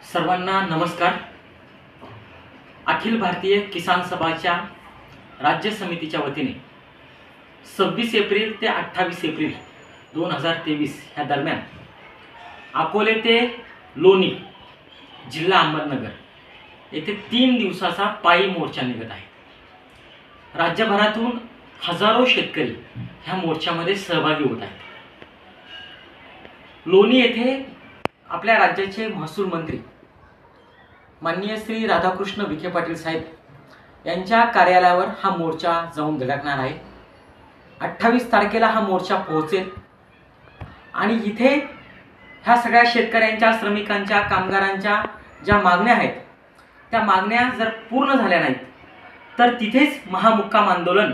सर्वांना नमस्कार। अखिल भारतीय किसान सभाच्या राज्य समितीच्या वतीने 26 एप्रिल ते 28 एप्रिल 2023 ह्या दरम्यान अकोले ते लोणी जिल्हा अहमदनगर येथे 3 दिवसाचा पायी मोर्चा निघत आहे। राज्यभरातून हजारो शेतकरी ह्या मोर्चामध्ये सहभागी होत आहेत। लोणी येथे आपल्या राज्याचे महसूल मंत्री माननीय श्री राधाकृष्ण विखे पाटील साहेब यांच्या कार्यालयावर हा मोर्चा जाऊन धडकणार आहे। 28 तारखेला हा मोर्चा पोहोचेल आणि इथे ह्या सगळ्या शेतकऱ्यांच्या, श्रमिकांच्या, कामगारांच्या ज्या मागण्या आहेत त्या मागण्या जर पूर्ण झाल्या नाहीत तर तिथेच महामुक्काम आंदोलन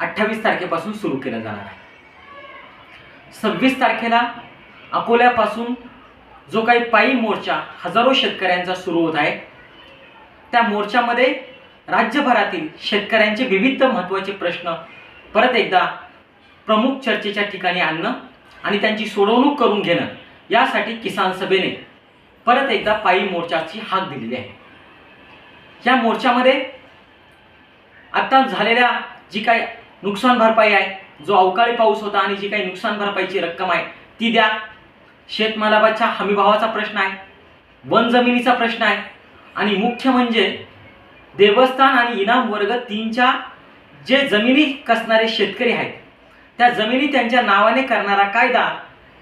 28 तारखेपासून सुरू केलं जाणार आहे। 26 तारखेला अकोल्यापासून जो काही पायी मोर्चा हजारो शेतकऱ्यांचा सुरू होत आहे त्या मोर्चामध्ये राज्यभरातील शेतकऱ्यांचे विविध महत्त्वाचे प्रश्न परत एकदा प्रमुख चर्चेच्या ठिकाणी आणणं आणि त्यांची सोडवणूक करून घेणं यासाठी किसान सभेने परत एकदा पायी मोर्चाची हाक दिलेली आहे। या मोर्चामध्ये आता झालेल्या जी काही नुकसान भरपाई आहे, जो अवकाळी पाऊस होता आणि जी काही नुकसान भरपाईची रक्कम आहे ती द्या, शेतमालाच्या हमीभावाचा प्रश्न आहे, वन जमिनीचा प्रश्न आहे आणि मुख्य म्हणजे देवस्थान आणि इनाम वर्ग 3च्या जे जमिनी कसणारे शेतकरी आहेत त्या जमिनी त्यांच्या नावाने करणारा कायदा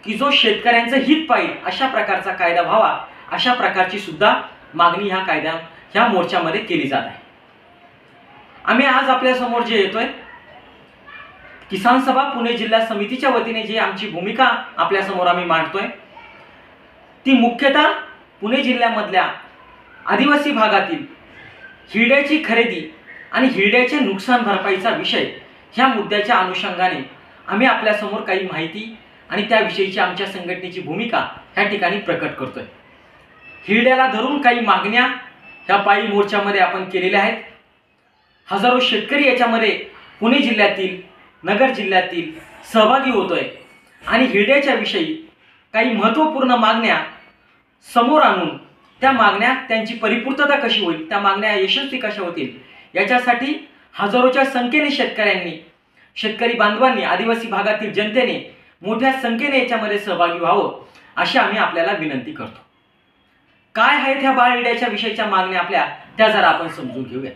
की जो शेतकऱ्यांचं हित पाहिजे अशा प्रकारचा कायदा व्हावा, अशा प्रकारची सुद्धा मागणी ह्या मोर्चामध्ये केली जात आहे। आम्ही आज आपल्या समोर जे येतोय किसान सभा पुणे जिल्हा समितीच्या वतीने जी आमची भूमिका आपल्या समोर आम्ही मांडतोय ती मुख्यतः पुणे जिल्ह्यामधल्या आदिवासी भागातील हिरड्याची खरेदी आणि हिरड्याचे नुकसान भरपाईचा विषय ह्या मुद्द्याच्या अनुषंगाने आम्ही आपल्या समोर काही माहिती आणि त्याविषयीची आमच्या संघटनेची भूमिका ह्या ठिकाणी प्रकट करतोय। हिरड्याला धरून काही मागण्या ह्या पायी मोर्चामध्ये आपण केलेल्या आहेत। हजारो शेतकरी याच्यामध्ये पुणे जिल्ह्यातील, नगर जिल्ह्यातील सहभागी होतोय आणि हिरड्याच्या विषयी काही महत्त्वपूर्ण मागण्या समोर आणून त्या मागण्या त्यांची परिपूर्तता कशी होईल, त्या मागण्या यशस्वी कशा होतील याच्यासाठी हजारोच्या संख्येने शेतकऱ्यांनी, शेतकरी बांधवांनी, आदिवासी भागातील जनतेने मोठ्या संख्येने याच्यामध्ये सहभागी व्हावं अशी आम्ही आपल्याला विनंती करतो। काय आहेत ह्या बाळ हिरड्याच्या विषयीच्या मागण्या आपल्या त्या जरा आपण समजून घेऊया।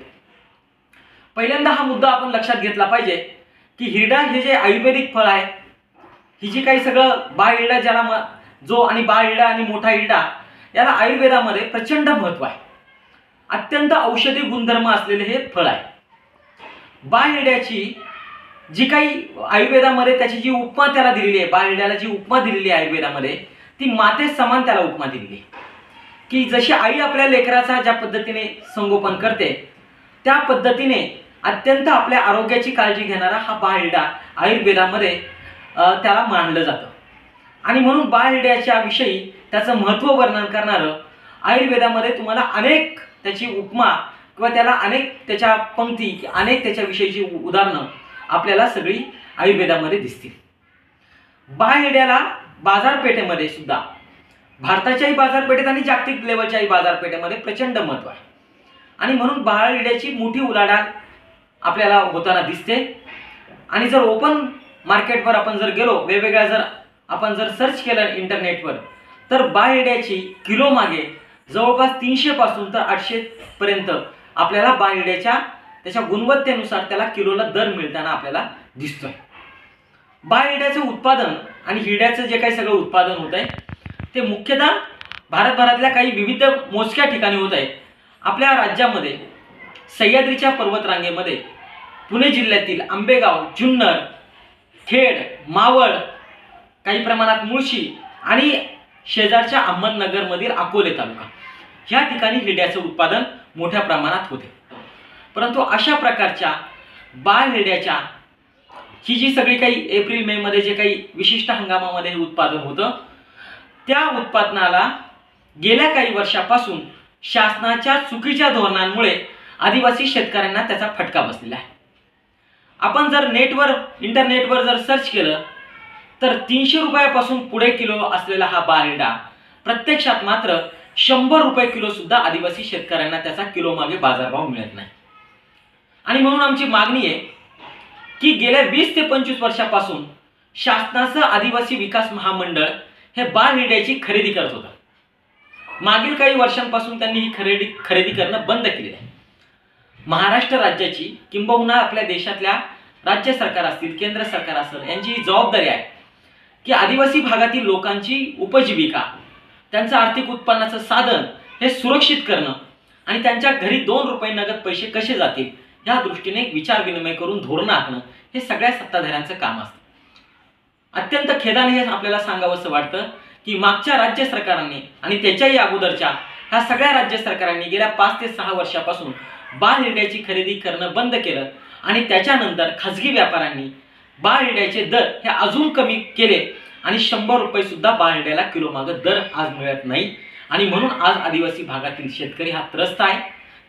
पहिल्यांदा हा मुद्दा आपण लक्षात घेतला पाहिजे की हिरडा हे जे आयुर्वेदिक फळ आहे, ही जी काही सगळं बाळ हिरडा ज्याला जो आणि बाळ हिरडा आणि मोठा हिरडा याला आयुर्वेदामध्ये प्रचंड महत्त्व आहे। अत्यंत औषधी गुणधर्म असलेले हे फळ आहे। बाळ हिरड्याची जी काही आयुर्वेदामध्ये त्याची जी उपमा त्याला दिलेली आहे, बाळ हिरड्याला जी उपमा दिलेली आहे आयुर्वेदामध्ये ती माते समान त्याला उपमा दिलेली आहे की जशी आई आपल्या लेकराचा ज्या पद्धतीने संगोपन करते त्या पद्धतीने अत्यंत आपल्या आरोग्याची काळजी घेणारा हा बाळ हिरडा आयुर्वेदामध्ये त्याला मानलं जातं आणि म्हणून बाळ हिरड्याच्या विषयी त्याचं महत्त्व वर्णन करणारं आयुर्वेदामध्ये तुम्हाला अनेक त्याची उपमा किंवा त्याला अनेक त्याच्या पंक्ती, अनेक त्याच्याविषयीची उदाहरणं आपल्याला सगळी आयुर्वेदामध्ये दिसतील। बाळ हिरड्याला बाजारपेठेमध्ये सुद्धा, भारताच्याही बाजारपेठेत आणि जागतिक लेवलच्याही बाजारपेठेमध्ये प्रचंड महत्त्व आहे आणि म्हणून बाळ हिरड्याची मोठी उलाढाल आपल्याला होताना दिसते। आणि जर ओपन मार्केटवर आपण जर गेलो, वेगवेगळ्या जर आपण जर सर्च केलं इंटरनेटवर तर बाळ हिरड्याची किलो मागे जवळपास 300 पासून तर 800 पर्यंत आपल्याला बाळ हिरड्याच्या त्याच्या गुणवत्तेनुसार त्याला किलोला दर मिळताना आपल्याला दिसतोय। बाळ हिरड्याचं उत्पादन आणि हिरड्याचं जे काही सगळं उत्पादन होत आहे ते मुख्यतः भारतभरातल्या काही विविध मोजक्या ठिकाणी होत आहे। आपल्या राज्यामध्ये सह्याद्रीच्या पर्वतरांगेमध्ये पुणे जिल्ह्यातील आंबेगाव, जुन्नर, खेड, मावळ, काही प्रमाणात मुळशी आणि शेजारच्या अहमदनगरमधील अकोले तालुका ह्या ठिकाणी हिरड्याचं उत्पादन मोठ्या प्रमाणात होते। परंतु अशा प्रकारच्या बाळ हिरड्याच्या ही जी सगळी काही एप्रिल मे मध्ये जे काही विशिष्ट हंगामामध्ये उत्पादन होतं त्या उत्पादनाला गेल्या काही वर्षापासून शासनाच्या चुकीच्या धोरणांमुळे आदिवासी शेतकऱ्यांना त्याचा फटका बसलेला आहे। आपण जर इंटरनेटवर जर सर्च केलं तर 300 रुपयापासून पुढे किलो असलेला हा बाळ हिरडा प्रत्यक्षात मात्र ₹100 किलो सुद्धा आदिवासी शेतकऱ्यांना त्याचा किलो मागे बाजारभाव मिळत नाही। आणि म्हणून आमची मागणी आहे की गेल्या 20 ते 25 वर्षापासून शासनाचं आदिवासी विकास महामंडळ हे बाळ हिरड्याची खरेदी करत होतं। मागील काही वर्षांपासून त्यांनी ही खरेदी करणं बंद केलेलं आहे। महाराष्ट्र राज्याची किंबहुना आपल्या देशातल्या राज्य सरकार असतील, केंद्र सरकार असेल, यांची ही जबाबदारी आहे की आदिवासी भागातील लोकांची उपजीविका, त्यांचं आर्थिक उत्पन्नाचं साधन हे सुरक्षित करणं आणि त्यांच्या घरी ₹2 नगद पैसे कसे जातील या दृष्टीने विचार विनिमय करून धोरण आखणं हे सगळ्या सत्ताधाऱ्यांचं काम असतं। अत्यंत खेदाने हे आपल्याला सांगावंसं वाटतं की मागच्या राज्य सरकारांनी आणि त्याच्याही अगोदरच्या ह्या सगळ्या राज्य सरकारांनी गेल्या 5 ते 6 वर्षापासून बाळ हिरड्याची खरेदी करणं बंद केलं आणि त्याच्यानंतर खाजगी व्यापाऱ्यांनी बाळ हिरड्याचे दर हे अजून कमी केले आणि ₹100 सुद्धा बाळ हिरड्याला किलो मागे दर आज मिळत नाही। आणि म्हणून आज आदिवासी भागातील शेतकरी हा त्रस्त आहे,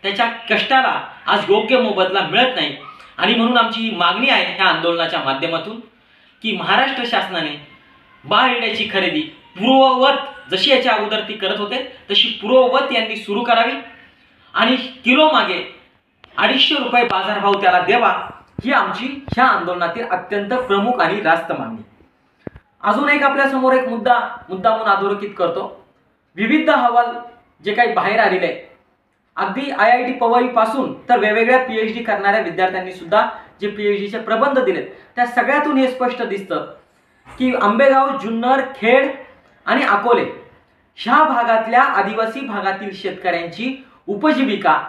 त्याच्या कष्टाला आज योग्य मोबदला मिळत नाही। आणि म्हणून आमची ही मागणी आहे ह्या आंदोलनाच्या माध्यमातून की महाराष्ट्र शासनाने बाळ हिरड्याची खरेदी पूर्ववत जशी याच्या अगोदर ती करत होते तशी पूर्ववत यांनी सुरू करावी आणि किलो मागे ₹250 बाजारभाव त्याला द्यावा, ही आमची ह्या आंदोलनातील अत्यंत प्रमुख आणि रास्त मागणी। अजून एक आपल्या समोर एक मुद्दामून अधोरेखित करतो। विविध अहवाल जे काही बाहेर आलेले आहे, अगदी IIT पवई पासून तर वेगवेगळ्या PhD करणाऱ्या विद्यार्थ्यांनी सुद्धा जे PhDचे प्रबंध दिलेत त्या सगळ्यातून हे स्पष्ट दिसतं की आंबेगाव, जुन्नर, खेड आणि अकोले ह्या भागातल्या आदिवासी भागातील शेतकऱ्यांची उपजीविका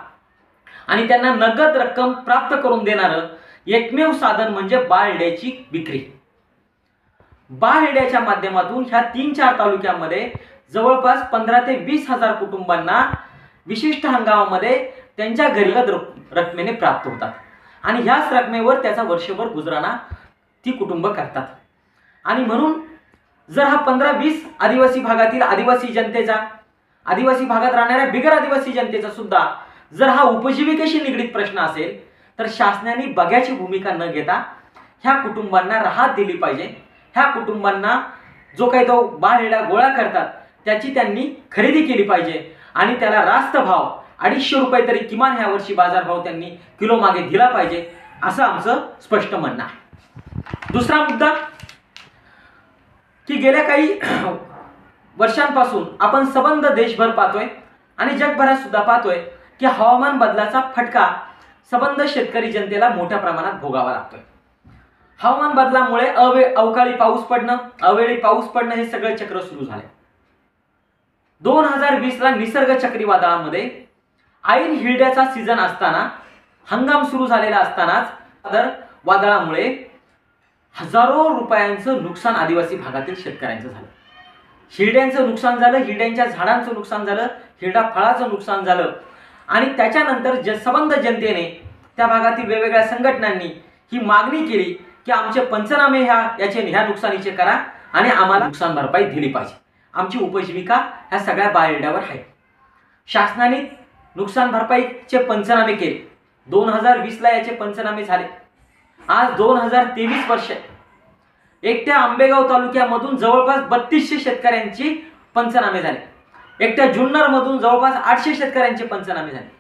आणि त्यांना नगद रक्कम प्राप्त करून देणारं एकमेव साधन म्हणजे बाळ हिरड्याची विक्री। बाळ हिरड्याच्या माध्यमातून ह्या 3-4 तालुक्यांमध्ये जवळपास 15 ते 20 हजार कुटुंबांना विशिष्ट हंगामामध्ये त्यांच्या घरी रकमेने प्राप्त होतात आणि ह्याच रकमेवर त्याचा वर्षभर गुजराणा ती कुटुंब करतात। आणि म्हणून जर हा 15-20 आदिवासी भागातील आदिवासी जनतेचा, आदिवासी भागात राहणाऱ्या बिगर आदिवासी जनतेचा सुद्धा जर हा उपजीविकेशी निगडीत प्रश्न असेल तर शासनाने बघ्याची भूमिका न घेता ह्या कुटुंबांना राहत दिली पाहिजे। ह्या कुटुंबांना जो काही तो बाळ हिरडा गोळा करतात त्याची त्यांनी खरेदी केली पाहिजे आणि त्याला रास्त भाव ₹250 तरी किमान ह्या वर्षी बाजारभाव त्यांनी किलो मागे दिला पाहिजे, असं आमचं स्पष्ट म्हणणं आहे। दुसरा मुद्दा की गेल्या काही वर्षांपासून आपण सबंध देशभर पाहतोय आणि जगभरात सुद्धा पाहतोय की हवामान बदलाचा फटका सबंध शेतकरी जनतेला मोठ्या प्रमाणात भोगावा लागतोय। हवामान बदलामुळे अवकाळी पाऊस पडणं, अवेळी पाऊस पडणं हे सगळं चक्र सुरू झाले। 2020 ला निसर्ग चक्रीवादळामध्ये ऐन हिरड्याचा सीझन असताना, हंगाम सुरू झालेला असतानाच वादळामुळे हजारो रुपयांचं नुकसान आदिवासी भागातील शेतकऱ्यांचं झालं। हिरड्यांचं नुकसान झालं, हिरड्यांच्या झाडांचं नुकसान झालं, हिरडा फळाचं नुकसान झालं आणि त्याच्यानंतर सबंध जनतेने, त्या भागातील वेगवेगळ्या संघटनांनी ही मागणी केली की आमचे पंचनामे ह्या नुकसानीचे करा आणि आम्हाला नुकसान भरपाई दिली पाहिजे। आमची उपजीविका ह्या सगळ्या बाळ हिरड्यावर आहे। शासनाने नुकसान भरपाईचे पंचनामे केले, 2020 ला याचे पंचनामे झाले। आज 2023 वर्ष, एकट्या आंबेगाव तालुक्यामधून जवळपास 3200 शेतकऱ्यांची पंचनामे झाले। एकट्या जुन्नर मधून जवळपास 800 शेतकऱ्यांचे पंचनामे झाले।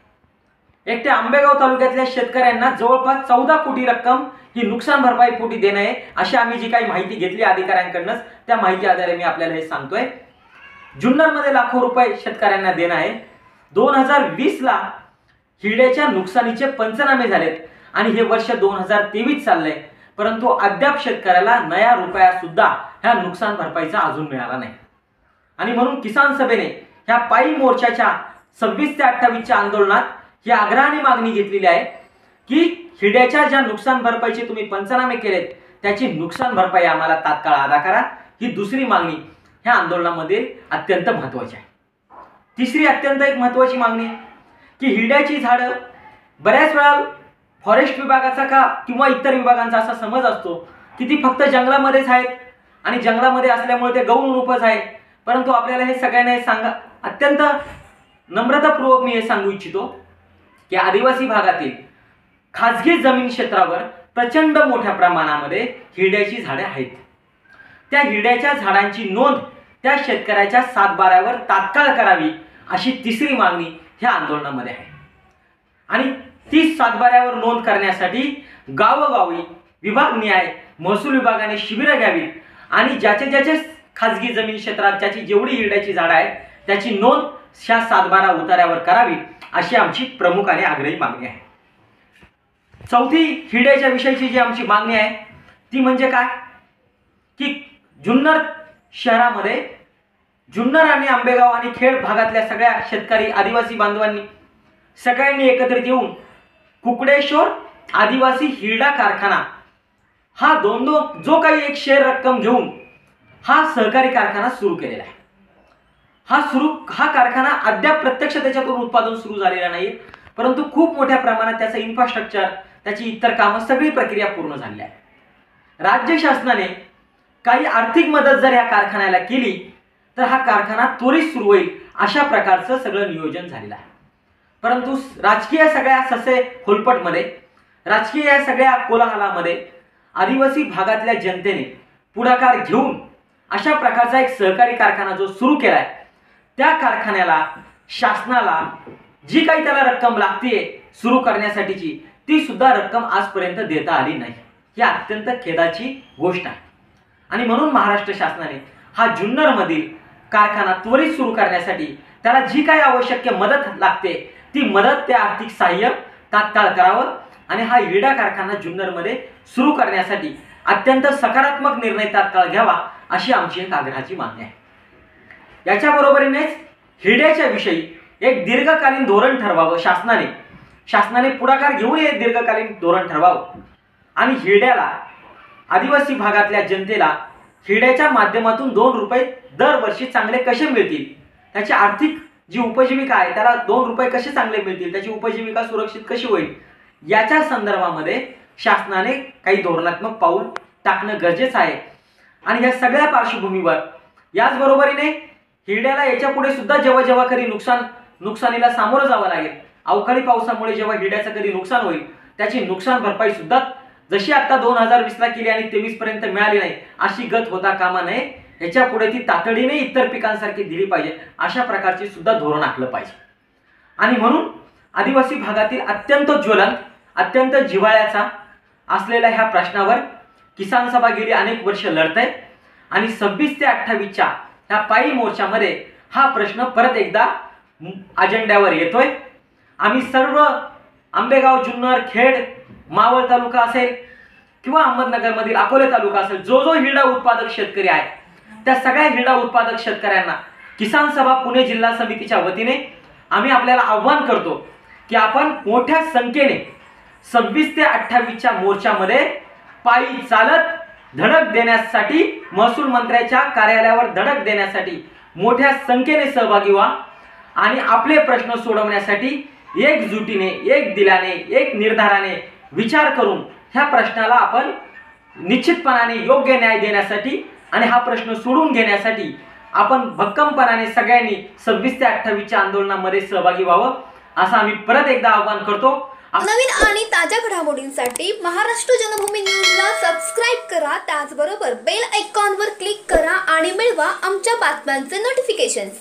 एकट्या आंबेगाव तालुक्यातल्या शेतकऱ्यांना जवळपास 14 कोटी रक्कम ही नुकसान भरपाई पोटी देणं आहे, अशी आम्ही जी काही माहिती घेतली अधिकाऱ्यांकडून त्या माहिती आधारे मी आपल्याला हे सांगतोय। जुन्नर मध्ये लाखो रुपये शेतकऱ्यांना देणं आहे। 2020 ला हिरड्याच्या नुकसानीचे पंचनामे झालेत आणि हे वर्ष 2023 चाललंय, परंतु अद्याप शेतकऱ्याला नया रुपया सुद्धा ह्या नुकसान भरपाईचा अजून मिळाला नाही। आणि म्हणून किसान सभेने ह्या पायी मोर्चाच्या 26 ते 28 आंदोलनात ही आग्रहाने मागणी घेतलेली आहे की हिरड्याच्या ज्या नुकसान भरपाईचे तुम्ही पंचनामे केलेत त्याची नुकसान भरपाई आम्हाला तात्काळ अदा करा, ही दुसरी मागणी ह्या आंदोलनामध्ये अत्यंत महत्त्वाची आहे। तिसरी अत्यंत एक महत्त्वाची मागणी आहे की हिरड्याची झाडं बऱ्याच वेळा फॉरेस्ट विभागाचा किंवा इतर विभागांचा असा समज असतो की ती फक्त जंगलामध्येच आहेत आणि जंगलामध्ये असल्यामुळे ते गौण रूपच आहे, परंतु आपल्याला हे सगळ्यांना अत्यंत नम्रतापूर्वक मी हे सांगू इच्छितो की आदिवासी भागातील खाजगी जमीन क्षेत्रावर प्रचंड मोठ्या प्रमाणामध्ये हिरड्याची झाडे आहेत। त्या हिरड्याच्या झाडांची नोंद त्या शेतकऱ्याच्या सातबाऱ्यावर तात्काळ करावी अशी तिसरी मागणी ह्या आंदोलनामध्ये आहे। आणि ती सातबाऱ्यावर नोंद करण्यासाठी गावोगावी विभागनिहाय महसूल विभागाने शिबिरं घ्यावीत आणि ज्याचे खाजगी जमीन क्षेत्रात ज्याची जेवढी हिरड्याची झाडं आहेत त्याची नोंद ह्या सातबारा उतार्यावर करावी अशी आमची प्रमुख आणि आग्रही मागणी आहे। चौथी हिरड्याच्या विषयीची जी आमची मागणी आहे ती म्हणजे काय की जुन्नर शहरामध्ये जुन्नर आणि आंबेगाव आणि खेड भागातल्या सगळ्या शेतकरी आदिवासी बांधवांनी सगळ्यांनी एकत्रित येऊन कुकडेश्वर आदिवासी हिरडा कारखाना हा जो काही एक शेअर रक्कम घेऊन हा सहकारी कारखाना सुरू केलेला आहे। हा कारखाना अद्याप प्रत्यक्ष त्याच्यातून उत्पादन सुरू झालेलं नाही, परंतु खूप मोठ्या प्रमाणात त्याचं इन्फ्रास्ट्रक्चर त्याची इतर कामं सगळी प्रक्रिया पूर्ण झाली आहे। राज्य शासनाने काही आर्थिक मदत जर या कारखान्याला केली तर हा कारखाना त्वरित सुरू होईल अशा प्रकारचं सगळं नियोजन झालेलं आहे। परंतु राजकीय सगळ्या ससे खोलपटमध्ये राजकीय या सगळ्या कोलाहलामध्ये आदिवासी भागातल्या जनतेने पुढाकार घेऊन अशा प्रकारचा एक सहकारी कारखाना जो सुरू केलाय त्या कारखान्याला शासनाला जी काही त्याला रक्कम लागते सुरू करण्यासाठीची ती सुद्धा रक्कम आजपर्यंत देता आली नाही। ही अत्यंत खेदाची गोष्ट आहे आणि म्हणून महाराष्ट्र शासनाने हा जुन्नर मधील कारखाना त्वरित सुरू करण्यासाठी त्याला जी काही आवश्यक मदत लागते ती मदत ते आर्थिक सहाय्य तात्काळ करावं आणि हा हिरडा कारखाना जुन्नर मध्ये सुरू करण्यासाठी अत्यंत सकारात्मक निर्णय तात्काळ घ्यावा अशी आमची एक आग्रहाची मागणी आहे। याच्या बरोबरीनेच हिरड्याच्या विषयी एक दीर्घकालीन धोरण ठरवावं शासनाने पुढाकार घेऊन एक दीर्घकालीन धोरण ठरवावं आणि हिरड्याला आदिवासी भागातल्या जनतेला हिरड्याच्या माध्यमातून 2 रुपये दरवर्षी चांगले कसे मिळतील त्याची आर्थिक जी उपजीविका आहे त्याला 2 रुपये कसे चांगले मिळतील त्याची उपजीविका सुरक्षित कशी होईल याच्या संदर्भामध्ये शासनाने काही धोरणात्मक पाऊल टाकणं गरजेचं आहे। आणि या सगळ्या पार्श्वभूमीवर याचबरोबरीने हिरड्याला याच्या पुढे सुद्धा जेव्हा कधी नुकसानीला सामोरं जावं लागेल अवकाळी पावसामुळे जेव्हा हिरड्याचं कधी नुकसान होईल त्याची नुकसान भरपाई सुद्धा जशी आता 2020ला केली आणि 23 पर्यंत मिळाली नाही अशी गत होता कामा नये। याच्या पुढे ती तातडीने इतर पिकांसारखी दिली पाहिजे अशा प्रकारची सुद्धा धोरण आखलं पाहिजे। आणि म्हणून आदिवासी भागातील अत्यंत ज्वलंत अत्यंत जिव्हाळ्याचा असलेल्या ह्या प्रश्नावर किसान सभा गेली अनेक वर्ष लढते आणि 26 ते 28च्या ह्या पायी मोर्चामध्ये हा प्रश्न परत एकदा अजेंड्यावर येतोय। आम्ही सर्व आंबेगाव जुन्नर खेड मावळ तालुका असेल किंवा अहमदनगर मधील अकोले तालुका असेल जो हिरडा उत्पादक शेतकरी आहे त्या सगळ्या हिरडा उत्पादक शेतकऱ्यांना किसान सभा पुणे जिल्हा समितीच्या वतीने आम्ही आपल्याला आव्हान करतो की आपण मोठ्या संख्येने 26 ते 28च्या मोर्चामध्ये पायी चालत धडक देण्यासाठी महसूल मंत्र्याच्या कार्यालयावर धडक देण्यासाठी मोठ्या संख्येने सहभागी व्हा आणि आपले प्रश्न सोडवण्यासाठी एकजुटीने एक दिलाने एक निर्धाराने विचार करून ह्या प्रश्नाला आपण निश्चितपणाने योग्य न्याय देण्यासाठी आणि हा प्रश्न सोडून घेण्यासाठी आपण भक्कमपणाने सगळ्यांनी 26 ते 28च्या आंदोलनामध्ये सहभागी व्हावं असं आम्ही परत एकदा आवाहन करतो। नवीन आणि ताज्या घडामोडींसाठी महाराष्ट्र जनभूमी न्यूजला सबस्क्राइब करा, त्याचबरोबर बेल आयकॉनवर क्लिक करा आणि मिळवा आमच्या बातम्यांचे नोटिफिकेशन्स।